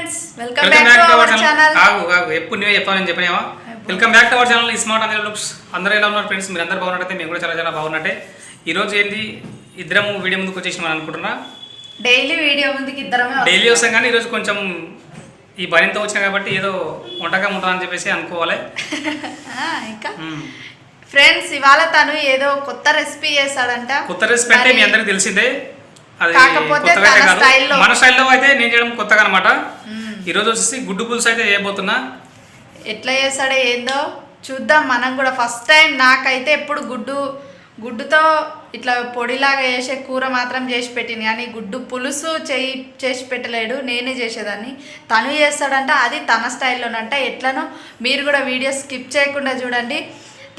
Friends welcome back to our channel. ఎప్పుడు నువ్వే చెప్పాలని చెప్పినావా? Welcome back to our channel ismart Anjali looks. అందరూ ఎలా ఉన్నారు ఫ్రెండ్స్? మీరు అందరూ బాగున్నట్టే మేము కూడా చాలా చాలా బాగున్నట్టే. ఈ రోజు ఏంటి ఇద్దరం వీడియో ముందుకు వచ్చేసి అనుకుంటున్నా. డైలీ వీడియో ముందుకు ఇద్దరమే డైలీ వస్తాం కానీ ఈరోజు కొంచెం ఈ భయంతో వచ్చాం కాబట్టి ఏదో వంటకం ఉంటుందని చెప్పేసి అనుకోవాలి. ఇంకా ఫ్రెండ్స్ ఇవాళ తను ఏదో కొత్త రెసిపీ చేస్తాడంట. కొత్త రెసిపీ అంటే మీ అందరికి తెలిసిందే, అది మన స్టైల్లో అయితే నేను చేయడం కొత్తగా అనమాట. ఈరోజు వచ్చేసి గుడ్డు పులుసు అయితే చేయబోతున్నా. ఎట్లా చేస్తాడో ఏందో చూద్దాం మనం కూడా. ఫస్ట్ టైం నాకైతే ఎప్పుడు గుడ్డుతో ఇట్లా పొడిలాగా చేసే కూర మాత్రం చేసి పెట్టింది, కానీ గుడ్డు పులుసు చేసి పెట్టలేడు, నేనే చేసేదాన్ని. తను చేస్తాడంట, అది తన స్టైల్లోనంట. ఎట్లనో మీరు కూడా వీడియో స్కిప్ చేయకుండా చూడండి.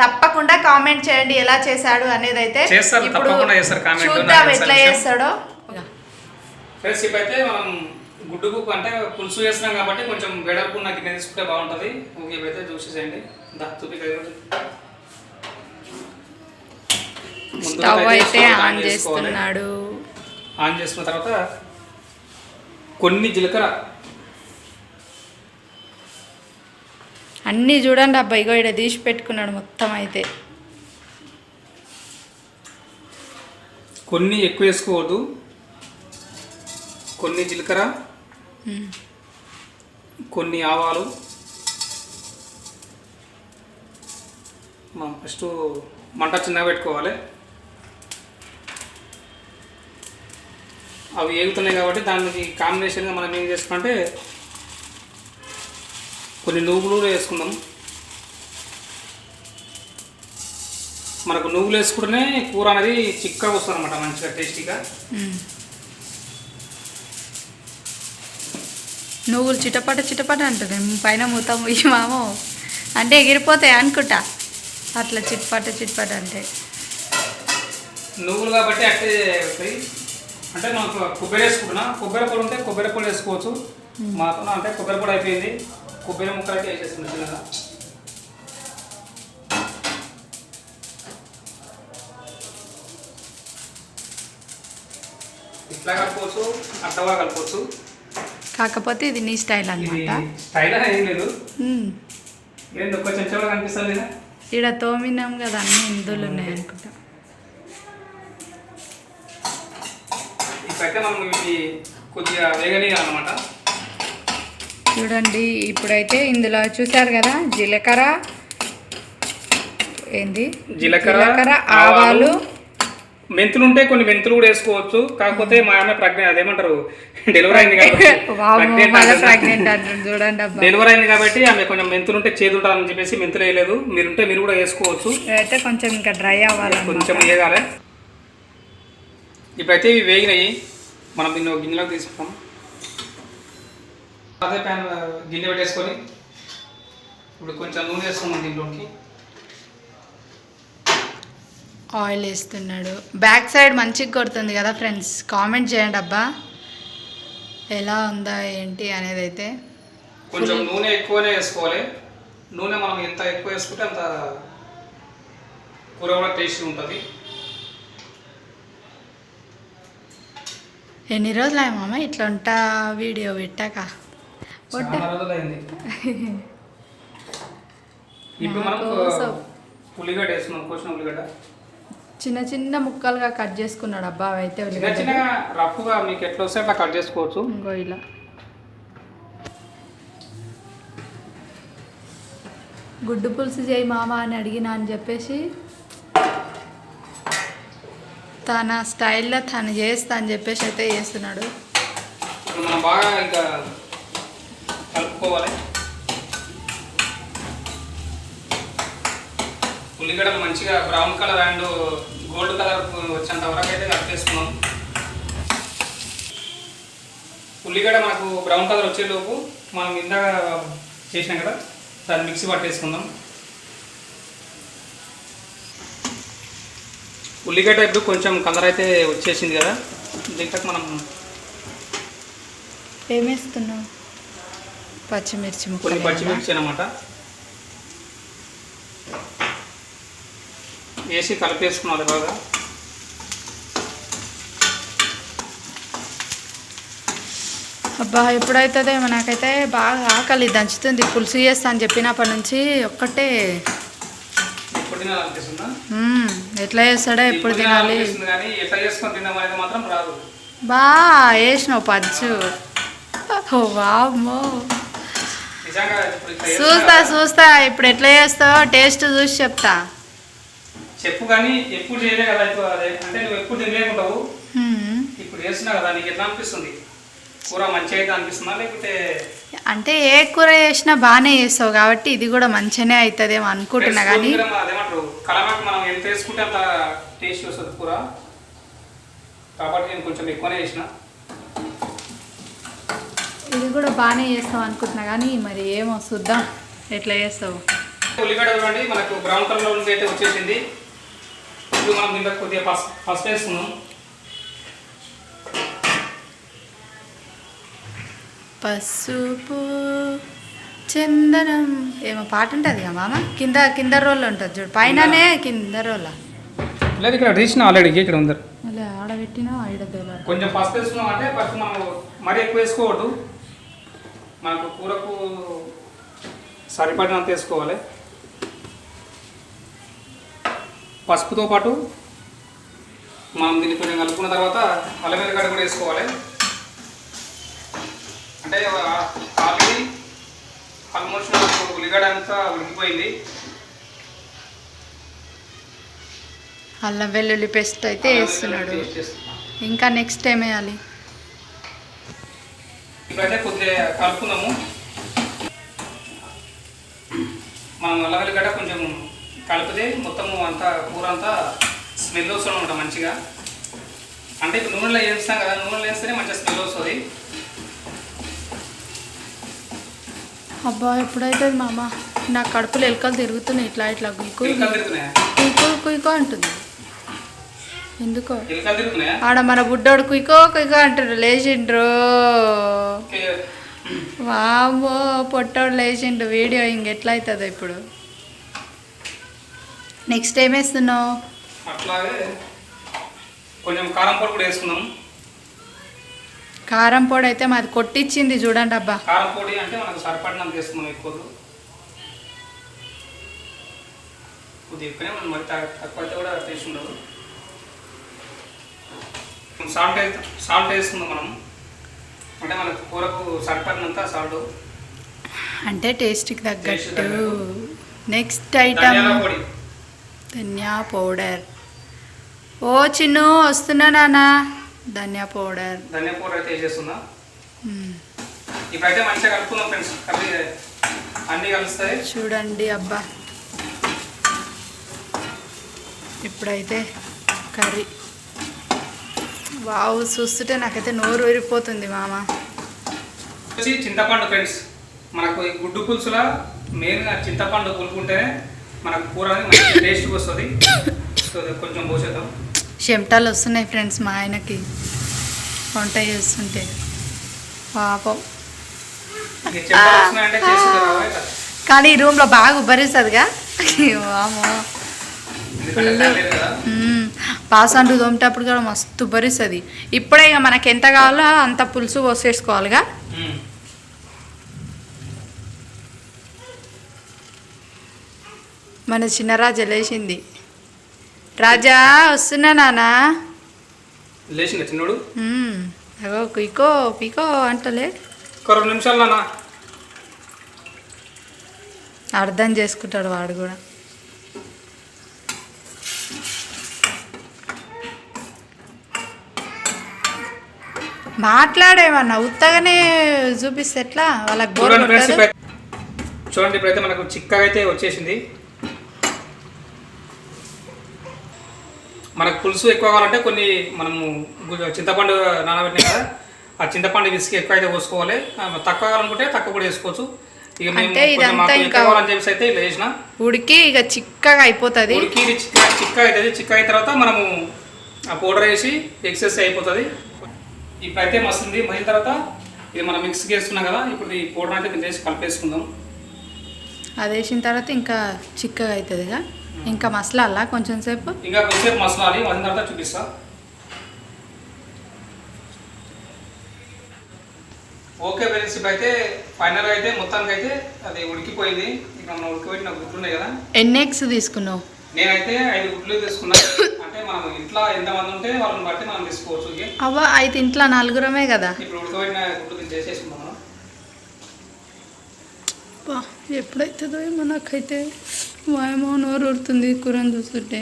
తప్పకుండా కామెంట్ చేయండి ఎలా చేశాడు అనేది. అయితే చూద్దాం ఎట్లా చేస్తాడో. అయితే మనం గుడ్డుకు అంటే పులుసు చేస్తున్నాం కాబట్టి కొంచెం వెడల్పు నాకు గిన్నె తీసుకుంటే బాగుంటుంది. ఇప్పుడైతే చూసేసేయండి. స్టవ్ అయితే ఆన్ చేస్తున్నాడు. ఆన్ చేసుకున్న తర్వాత కొన్ని జీలకర్ర అన్నీ చూడండి అబ్బాయి, ఇగో ఇక్కడ తీసి పెట్టుకున్నాడు మొత్తం. అయితే కొన్ని ఎక్కువ వేసుకోవద్దు. కొన్ని జీలకర్ర, కొన్ని ఆవాలు. మనం ఫస్ట్ మంట చిన్నగా పెట్టుకోవాలి. అవి ఏగుతున్నాయి కాబట్టి దానికి కాంబినేషన్గా మనం ఏం చేసుకుంటే కొన్ని నువ్వులు వేసుకుందాం. మనకు నువ్వులు వేసుకుంటేనే కూర అనేది చిక్కగా వస్తుంది అనమాట, మంచిగా టేస్టీగా. నువ్వులు చిటపట అంటుంది పైన మూతం ఈ మామో అంటే ఎగిరిపోతాయి అనుకుంటా. అట్లా చిట్పట అంటే నువ్వులు కాబట్టి అట్టే వస్తాయి. అంటే మనకు కొబ్బరి వేసుకుంటున్నా. కొబ్బరి పొడి ఉంటే కొబ్బరి పొడి వేసుకోవచ్చు. మాతో అంటే కొబ్బరి పొడి అయిపోయింది. కొబ్బరి ముక్కలు అయితే వేసేస్తున్నాం చిన్నగా. ఇట్లా కలుపుకోవచ్చు, అట్టగా కలుపుకోవచ్చు. కాకపోతే ఇది నీ స్టైల్ అన్నమాట. స్టైల్ ఏం లేదు, ఏంటి ఒక్క చెంచాలో కనిపిస్తుంది కదా. ఇక్కడ తోమినాం కదా, అన్ని ఇందులో ఉన్నాయి అనుకుంటా. ఇప్పుడైతే మనం ఇవి కొద్దిగా వేగనీయాలన్నమాట. చూడండి ఇప్పుడైతే ఇందులో చూసారు కదా, జీలకర్ర ఆవాలు, మెంతులు ఉంటే కొన్ని మెంతులు కూడా వేసుకోవచ్చు. కాకపోతే మా ఆమె అదేమంటారు డెలివరీ అయింది కాబట్టి డెలివరీ అయింది కాబట్టి ఆమె కొంచెం మెంతులు ఉంటే చేదు ఉంటారని చెప్పేసి మెంతులు వేయలేదు. మీరుంటే మీరు కూడా వేసుకోవచ్చు. అయితే కొంచెం ఇంకా డ్రై అవ్వాలి, కొంచెం వేగాలి. ఇప్పుడైతే ఇవి వేగినాయి. మనం దీన్ని గిన్నెలోకి తీసుకుంటాం. అదే ప్యాన్ గిన్నె పెట్టేసుకొని ఇప్పుడు కొంచెం నూనె వేసుకున్నాం. దీంట్లోకి ఆయిల్ వేస్తున్నాడు. బ్యాక్ సైడ్ మంచిగా కొడుతుంది కదా ఫ్రెండ్స్, కామెంట్ చేయండి అబ్బా ఎలా ఉందా ఏంటి అనేది. అయితే కొంచెం నూనె ఎక్కువనే వేసుకోవాలి. నూనె మనం ఎంత ఎక్కువ వేసుకుంటే అంత కూర కూడా టేస్టీ ఉంటుంది. ఎన్ని రోజులు మామ ఇట్లా ఉంటా వీడియో పెట్టాక? ఇప్పుడు మనం ఉల్లిగడ్డ వేసుకున్నాం. కోసిన ఉల్లిగడ్డ చిన్న చిన్న ముక్కలుగా కట్ చేసుకున్నాడు అబ్బా. అయితే చిన్నగా రఫ్గా మీకు ఎట్లా వస్తే అట్లా కట్ చేసుకోవచ్చు. ఇంకో ఇలా గుడ్డు పులుసు చేయి మామ అని అడిగినా అని చెప్పేసి తన స్టైల్లో తను చేస్తా అని చెప్పేసి అయితే చేస్తున్నాడు. మనం బాగా ఇంకా కలుపుకోవాలి. ఉల్లిగడ్డలు మంచిగా brown colour and gold colour వచ్చేంత వరకు అయితే కలిపేసుకున్నాం. ఉల్లిగడ్డ మనకు బ్రౌన్ కలర్ వచ్చేలోపు మనం ఇందాక చేసినాం కదా, దాన్ని మిక్సీ పట్టేసుకుందాం. ఉల్లిగడ్డ ఇప్పుడు కొంచెం కలర్ అయితే వచ్చేసింది కదా, దీంట్లో మనం ఏమేస్తున్నాం? పచ్చిమిర్చి కొన్ని పచ్చిమిర్చి అన్నమాట వేసి కలిపేసుకున్నాను బాగా. అబ్బా ఎప్పుడైతుందేమో నాకైతే బాగా ఆకలి దంచుతుంది. పులుసు చేస్తా అని చెప్పినప్పటి నుంచి ఒక్కటే ఎప్పుడు తినాలనిపిస్తుందా? ఎట్లా చేస్తాడో ఎప్పుడు తినాలి కానీ ఎట్లా చేసుకొని తిందాం అనేది మాత్రం రాదు. బా వేసినావు పచ్చు. ఓ వామ్మో, నిజంగా ఇప్పుడు ఇట్లా చూస్తా చూస్తా ఇప్పుడు ఎట్లా చేస్తావో టేస్ట్ చూసి చెప్తా. చెప్పు కానీ ఎప్పుడు చేయలే కదా. ఇప్పుడు అదే అంటే నువ్వు ఎప్పుడు తినలేకుంటావు, ఇప్పుడు చేస్తున్నా కదా, నీకు ఎట్లా అనిపిస్తుంది? కూర మంచిగా అయితే అనిపిస్తుందా లేకపోతే? అంటే ఏ కూర చేసినా బాగానే చేస్తావు కాబట్టి ఇది కూడా మంచిగానే అవుతుందేమో అనుకుంటున్నా. కానీ అదేమంటారు, కలమాకు మనం ఎంత వేసుకుంటే అంత టేస్ట్ వస్తుంది కూర, కాబట్టి నేను కొంచెం ఎక్కువనే చేసిన. ఇది కూడా బాగానే చేస్తావు అనుకుంటున్నా కానీ మరి ఏమో చూద్దాం ఎట్లా చేస్తావు. ఉల్లిగడ్డ చూడండి మనకు బ్రౌన్ కలర్లో ఉంది అయితే వచ్చేసింది. ఇప్పుడు మనం దీంట్లో కొద్దిగా పసుపు వేసుకున్నాం. పసుపు చందనం ఏమో పాట ఉంటుంది కదా మామ, కింద కింద రోల్ ఉంటుంది చూడు, పైననే కింద రోల్. లేదు ఇక్కడ తీసిన ఆల్రెడీ ఇక్కడ ఉంది. మళ్ళీ ఆడబెట్టినా ఆడదేలా కొంచెం పసుపు వేసుకున్నాం అంటే పసుపు మనం మరీ ఎక్కువ వేసుకోవద్దు, మనకు కూరకు సరిపడినంత వేసుకోవాలి. పసుపుతో పాటు మనం దీన్ని కొంచెం కలుపుకున్న తర్వాత అల్లం వెల్లిగడ్డ కూడా వేసుకోవాలి. అంటే ఆల్రెడీ ఆల్మోస్ట్ ఉల్లిగడ్డ అంతా ఉడికిపోయింది. అల్లం వెల్లుల్లి పేస్ట్ అయితే వేస్తున్నాడు. ఇంకా నెక్స్ట్ టైం వేయాలి. ఇప్పుడైతే కొద్దిగా కలుపుకుందాము. మనం అల్లం వెల్లిగడ్డ కొంచెం కలిపితే మొత్తము అంతా కూర అంతా స్మెల్ వస్తూ ఉంటాం మంచిగా. అంటే ఇప్పుడు నూనెలో వేస్తాం కదా, నూనెలో వేస్తేనే మంచిగా స్మెల్ వస్తుంది. అబ్బా ఎప్పుడైతే మామ నా కడుపులో ఎలుకలు తిరుగుతున్నాయి, ఇట్లా ఇట్లా కుయ్యో కుయ్యో అంటుంది. ఎందుకో ఆడ మన బుడ్డోడు కుయ్యో కుయ్యో అంటారు. లేచిండ్రు వామ్మో, పొట్టోడు లేచిండు. వీడియో ఇంకెట్లా అవుతుందో ఇప్పుడు. నెక్స్ట్ ఏం వేస్తున్నావు? అట్లాగే కొంచెం కారం పొడి కూడా వేసుకున్నాం. కారం పొడి అయితే మాది కొట్టించింది చూడండి. అబ్బా కారం పొడి అంటే మనకు సరిపడినంత వేసుకున్నాం. ఎక్కువ కొద్దిగా ఎక్కువనే మనం మరి తక్కువ అయితే కూడా టేస్ట్ ఉండదు. సాల్ట్ వేసుకుందాం మనం, అంటే మనకు కూరకు సరిపడినంత సాల్ట్, అంటే టేస్ట్కి తగ్గట్టు. నెక్స్ట్ ఐటమ్ ధనియా పౌడర్. ఓ చిన్ను వస్తున్నా నాన్న. ధనియా పౌడర్ అయితే వేసేస్తున్నా. ఇప్పుడైతే మంచిగా కలుపుకుందాం ఫ్రెండ్స్, కలిపి అన్నీ కలుస్తాయి చూడండి. అబ్బా ఇప్పుడైతే కర్రీ వావ్, చూస్తుంటే నాకైతే నోరు ఊరిపోతుంది మామ. చింతపండు ఫ్రెండ్స్, మనకు ఈ గుడ్డు పులుసులా మెయిన్గా చింతపండు పులుకుంటేనే మనకు కూర మంచి టేస్ట్ వస్తుంది. సో కొంచెం పోసేద్దాం. చెమటలు వస్తున్నాయి ఫ్రెండ్స్ మా ఆయనకి వంట చేస్తుంటే పాపం. కానీ ఈ రూమ్లో బాగా ఉబ్బరిస్తుందిగా. వామో పాసంటు తోమేటప్పుడు కూడా మస్తు ఉబ్బరిస్తుంది. ఇప్పుడే ఇక మనకి ఎంత కావాలో అంత పులుసు పోసేసుకోవాలిగా. మన చిన్న రాజా లేచింది. రాజా వస్తున్నా నానా. లేచింది చిన్నోడు. అగో కుయ్యో పీకో అంటలే. 2 నిమిషాలు నాన్న. అర్థం చేసుకుంటాడు వాడు కూడా. మాట్లాడేమన్నా ఉత్తగానే చూపిస్తే ఎట్లా వాళ్ళకి బోర్ కొట్టదు. చూడండి ఇప్పుడైతే మనకు చిక్కగా అయితే వచ్చేసింది. మనకు పులుసు ఎక్కువ కావాలంటే కొన్ని మనము చింతపండు నానబెట్టిన కదా, ఆ చింతపండు విసికి ఎక్కువ అయితే పోసుకోవాలి. తక్కువ కావాలనుకుంటే తక్కువ కూడా వేసుకోవచ్చు. ఇక అంటే ఇదంతా ఇంకా చెప్పేసి అయితే ఇలా చేసిన ఉడికి ఇక చిక్కగా అయిపోతుంది. ఉడికి చిక్కగా అవుతుంది. చిక్క అయిన తర్వాత మనము ఆ పౌడర్ వేసి ఎక్సెస్ అయిపోతుంది. ఇప్పుడైతే మస్తుంది. మసిన తర్వాత ఇది మనం మిక్స్ చేస్తున్నాం కదా, ఇప్పుడు ఈ పౌడర్ అయితే దీన్ని వేసి కలిపేసుకుందాం. అది వేసిన తర్వాత ఇంకా చిక్కగా అవుతుందిగా. ఇంకా మసలాలా కొంచెం సేపు, ఇంకా కొంచెంసేపు మసలాలి. మసిన తర్వాత చూపిస్తా. ఓకే ఫ్రెండ్స్, ఇప్పుడైతే ఫైనల్గా అయితే మొత్తానికి అయితే అది ఉడికిపోయింది. ఇక మనం ఉడికిపెట్టిన గుడ్లు ఉన్నాయి కదా. ఎన్ని ఎగ్స్ తీసుకున్నావు? నేనైతే 5 గుడ్లు తీసుకున్నా. అంటే మనం ఇంట్లో ఎంతమంది ఉంటే వాళ్ళని బట్టి మనం తీసుకోవచ్చు. అవ్వ అయితే ఇంట్లో 4 కదా. ఇప్పుడు ఉడకబెట్టిన గుడ్లు చేసేసుకున్నాం మనం. ఎప్పుడైతుందో ఏమో నాకైతే వాయమో నోరు ఊరుతుంది కూరని చూస్తుంటే.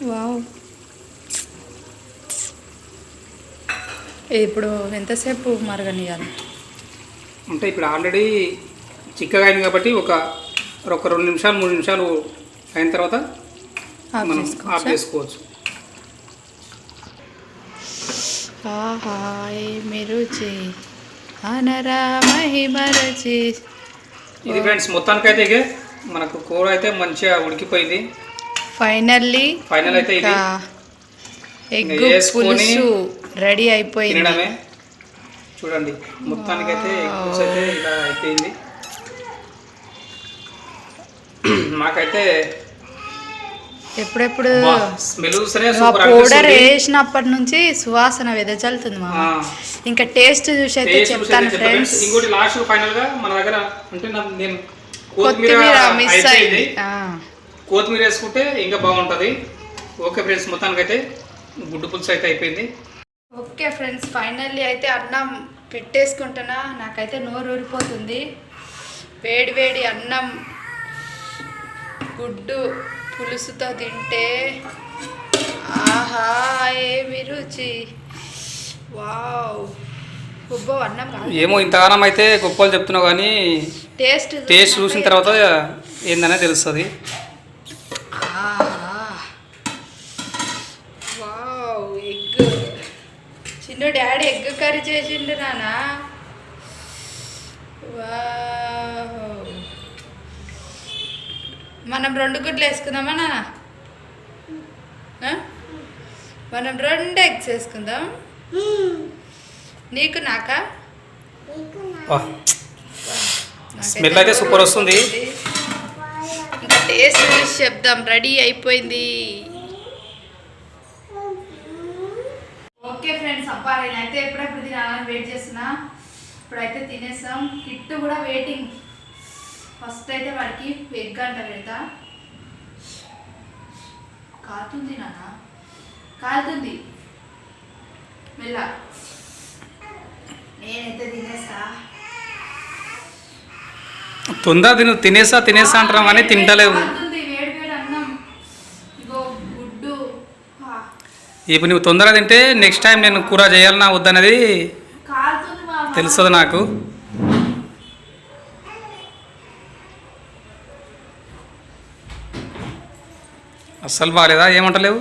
వావ్, ఇప్పుడు ఎంతసేపు మరగనియాలి? అంటే ఇప్పుడు ఆల్రెడీ చిక్కగా అయింది కాబట్టి ఒక 2 నిమిషాలు 3 నిమిషాలు అయిన తర్వాత మనం ఆఫ్ చేసుకోవచ్చు. ఆహా ఏమి రుచి అనరా మహిమ రుచి. ఇది ఫ్రెండ్స్ మొత్తానికైతే ఇక మనకు కూర అయితే మంచిగా ఉడికిపోయింది. ఫైనల్ అయితే ఇది ఎగ్ పులుసు రెడీ అయిపోయింది. తినడమే. చూడండి మొత్తానికైతే ఎగ్ పులుసు అయితే ఇలా అయిపోయింది. మాకైతే ఎప్పుడెప్పుడు పౌడర్ వేసినప్పటి నుంచి సువాసన వెదజల్లుతుంది మా. ఇంకా టేస్ట్ చూసి అయితే చెప్తాను ఫ్రెండ్స్. ఇంకోటి లాస్ట్ ఫైనల్ గా మన దగ్గర అంటే నేను కొత్తిమీర మిస్ అయింది. కొత్తిమీర వేసుకుంటే ఇంకా బాగుంటుంది. ఓకే ఫ్రెండ్స్, మొత్తానికి అయితే గుడ్డు పులుసు అయితే అయిపోయింది. ఓకే ఫ్రెండ్స్, ఫైనల్లీ అయితే అన్నం పెట్టేసుకుంటున్నా. నాకైతే నోరు ఊరిపోతుంది. వేడి వేడి అన్నం గుడ్డు పులుసుతో తింటే ఆహా ఏమి రుచి. వావ్, గొప్ప అన్నం కాదు. ఏమో ఇంతగానం అయితే గొప్పలు చెప్తున్నావు కానీ టేస్ట్ చూసిన తర్వాత ఏందనే తెలుస్తుంది. వావ్, ఎగ్ చిన్న డాడీ ఎగ్ కర్రీ చేసిండు నానా. మనం 2 గుడ్లు వేసుకుందామా నాన్న? మనం 2 ఎగ్స్ వేసుకుందాం. నీకు నాకా? స్మెల్ అయితే సూపర్ వస్తుంది. ఇంకా టేస్ట్ చూసి చెప్దాం. రెడీ అయిపోయింది. ఓకే ఫ్రెండ్స్, అబ్బా నేనైతే ఎప్పుడెప్పుడు తినాలని వెయిట్ చేస్తున్నా. ఇప్పుడైతే తినేస్తాం. కిట్టు కూడా వెయిటింగ్. ఫస్ట్ అయితే వాడికి ఎగ్ అంట పెడతా. కాలుతుంది నాన్న, కాలుతుంది మెల్ల. నేనైతే తినేస్తా. తొందర తినేస్తా అంటారా కానీ తింటలేవు. వేడి వేడి అన్నం. ఇగో గుడ్డు. ఇప్పుడు నువ్వు తొందరగా తింటే నెక్స్ట్ టైం నేను కూర చేయాలన్నా వద్దనేది తెలుస్తుంది నాకు. అస్సలు బాగాలేదా? ఏమంటలేవు?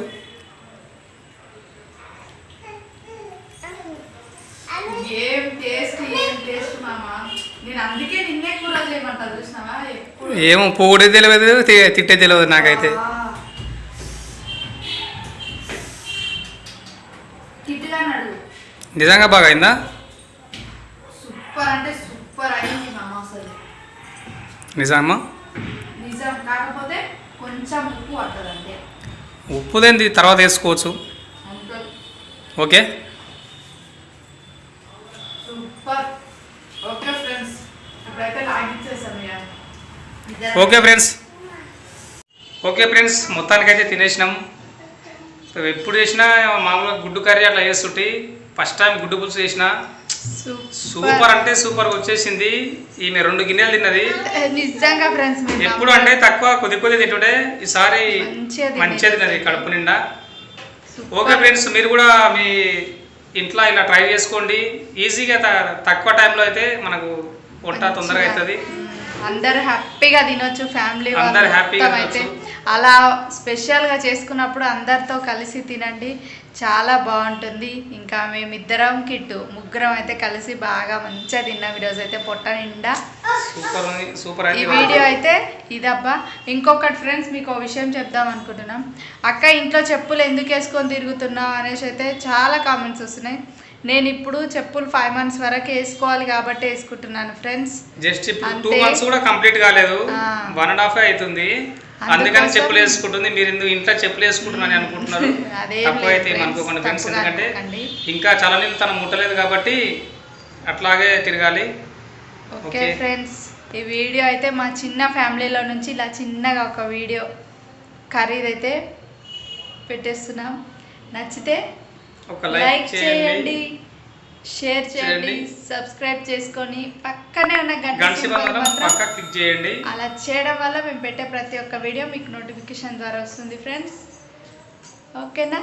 ఏమో పొగిడే తెలియదు, తిట్టే తెలియదు నాకైతే. నిజంగా బాగా అయిందా? సూపర్ అంటే సూపర్ అయింది మామ అసలు. నిజమా? నిజం. కాకపోతే కొంచెం ఉప్పు పడుతుంది అంతే. ఉప్పు దేని తర్వాత వేసుకోవచ్చు. Okay super. ఓకే ఫ్రెండ్స్, ఇప్పుడైతే లాగించేసాం. ఓకే ఫ్రెండ్స్, మొత్తానికైతే తినేసినాం. ఎప్పుడు చేసినా మామూలుగా గుడ్డు కర్రీ అట్లా చేస్తుంటే ఫస్ట్ టైం గుడ్డు పులుసు చేసిన సూపర్ అంటే సూపర్ వచ్చేసింది. ఈమె 2 గిన్నెలు తిన్నది నిజంగా ఫ్రెండ్స్. ఎప్పుడు అంటే తక్కువ కొద్ది తింటుండే, ఈసారి మంచిగా తిన్నది కడుపు నిండా. ఓకే ఫ్రెండ్స్, మీరు కూడా మీ ఇంట్లో ఇలా ట్రై చేసుకోండి. ఈజీగా తక్కువ టైంలో అయితే మనకు వంట తొందరగా అవుతుంది. అందరు హ్యాపీగా తినొచ్చు. ఫ్యామిలీ అందరు హ్యాపీగా అయితే అలా స్పెషల్గా చేసుకున్నప్పుడు అందరితో కలిసి తినండి, చాలా బాగుంటుంది. ఇంకా మేమిద్దరం కిట్టు ముగ్గురం అయితే కలిసి బాగా మంచిగా తిన్నాం ఈరోజు అయితే పొట్ట నిండా. సూపర్. ఈ వీడియో అయితే ఇదబ్బా. ఇంకొకటి ఫ్రెండ్స్, మీకు ఒక విషయం చెప్దాం అనుకుంటున్నాం. అక్క ఇంట్లో చెప్పులు ఎందుకు వేసుకొని తిరుగుతున్నావు అనేసి అయితే చాలా కామెంట్స్ వస్తున్నాయి. నేను ఇప్పుడు చెప్పులు 5 months వరకు వేసుకోవాలి కాబట్టి వేసుకుంటున్నాను ఫ్రెండ్స్. జస్ట్ 2 months కూడా కంప్లీట్ కాలేదు, 1.5 అవుతుంది. అందుకని చెప్పులు వేసుకుంటుంది. మీరు ఎందుకు ఇంట్లో చెప్పులు వేసుకుంటున్నాను అనుకుంటున్నారు. తప్పు అయితే అనుకోకండి ఫ్రెండ్స్. ఎందుకంటే ఇంకా చాలా నీళ్ళు తను ముట్టలేదు కాబట్టి అట్లాగే తిరగాలి. ఓకే ఫ్రెండ్స్, ఈ వీడియో అయితే మా చిన్న ఫ్యామిలీలో నుంచి ఇలా చిన్నగా ఒక వీడియో కర్రీదైతే పెట్టేస్తున్నాం. నచ్చితే ఒక లైక్ చేయండి, షేర్ చేయండి, సబ్స్క్రైబ్ చేసుకొని పక్కనే ఉన్న గంట సింబల్ పక్కన క్లిక్ చేయండి. అలా చేయడం వల్ల మేము పెట్టే ప్రతి ఒక్క వీడియో మీకు నోటిఫికేషన్ ద్వారా వస్తుంది ఫ్రెండ్స్. ఓకేనా,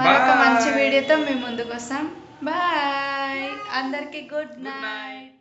మరొక మంచి వీడియోతో మేము ముందుకు వస్తాం. బాయ్, అందరికీ గుడ్ నైట్.